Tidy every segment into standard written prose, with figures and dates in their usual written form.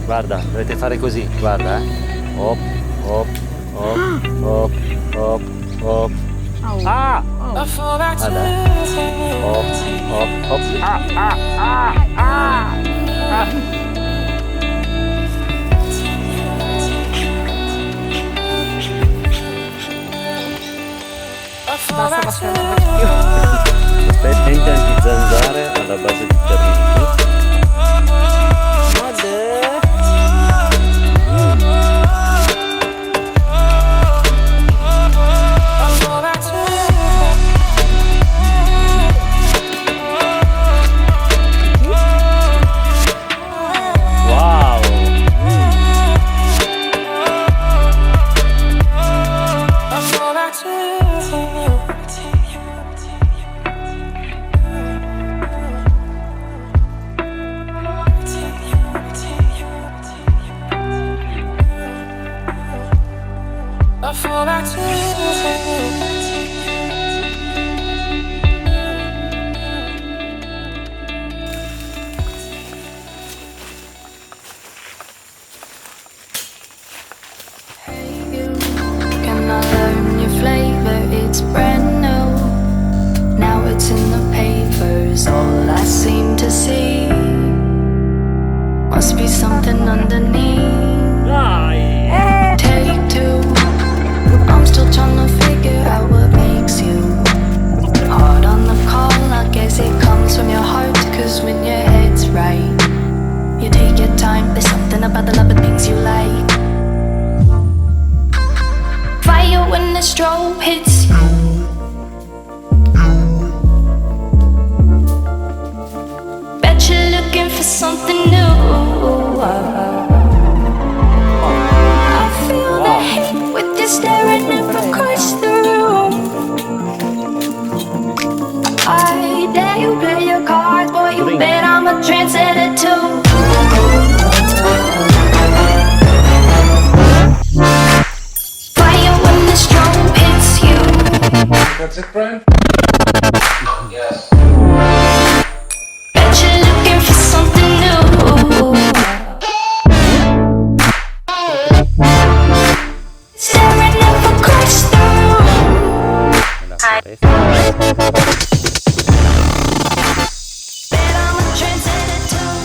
Guarda, dovete fare così, guarda, Hop, hop, hop, hop, hop, hop. Ah! Guarda, Hop, hop, hop. Ah, ah, ah, ah, ah. Basta, basta, non faccio più. Attenti anti-zanzare alla base del terriccio. Wow! I fall back to you. Hey you, can I learn your flavor? It's brand new. Now it's in the papers, all I seem to see. Must be something underneath. Dai! Take two. I'm still trying to figure out what makes you hard on the call. I guess it comes from your heart, cause when your head's right, you take your time. There's something about the love of things you like. Fire when the strobe hits you. Bet you're looking for something new. I feel the hate with you staring up across the room. I dare you play your cards, boy, you bet I'm a trendsetter too. Fire when the strobe hits you. That's it, Brian? Yes. Bet you're looking for something new. Staring up across the room. Bet I'm a trendsetter too.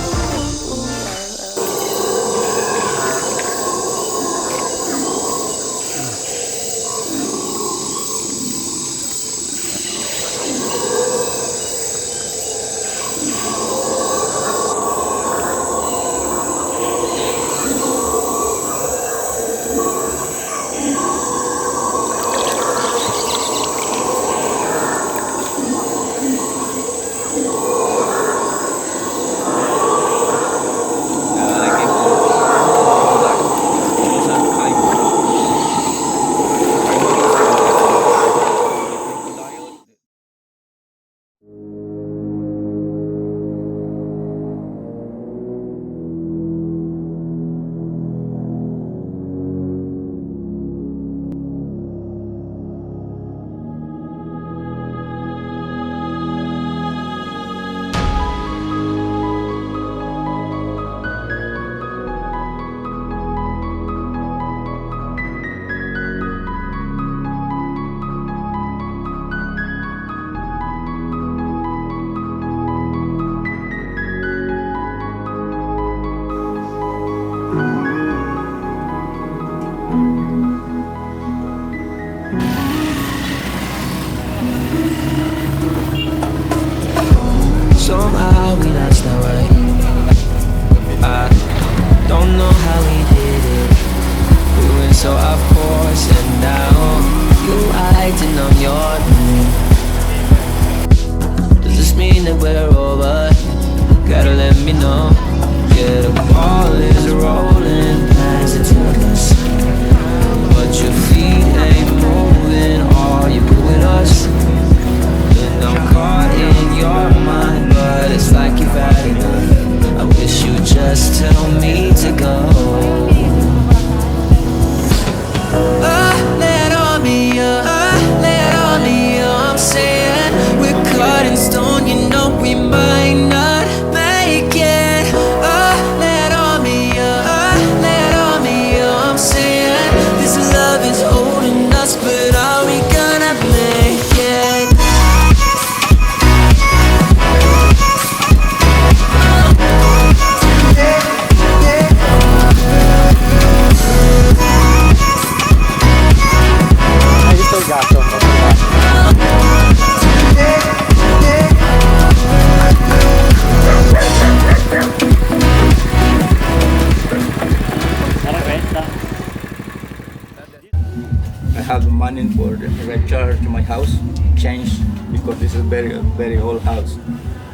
I have money for the recharge my house, change, because this is very old house.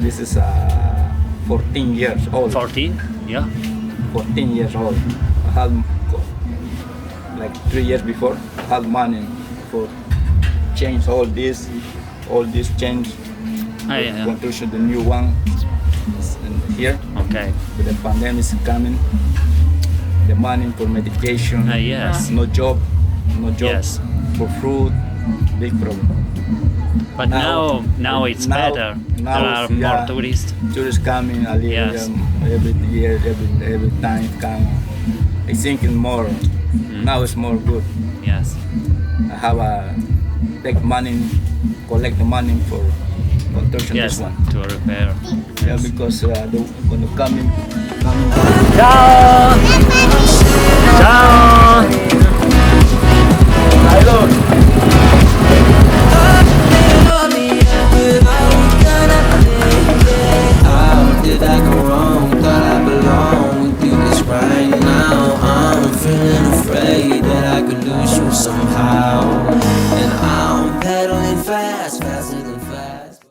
This is 14 years old. 14? Yeah. 14 years old. I had like 3 years before. I had money for change all this change. Yeah. Construction the new one and here. Okay. But the pandemic is coming. The money for medication. Yes. No job. Yes. For food. Big problem. But now it's better. There are more tourists. Tourists coming a little Yes. Every year, every time come. I think it's more. Now it's more good. Yes. I have take money, collect the money for construction Yes. this one. To repair. Yeah, because when you coming. Ciao. Ciao. How did I go wrong? Thought I belong with you this right now. I'm feeling afraid that I could lose you somehow.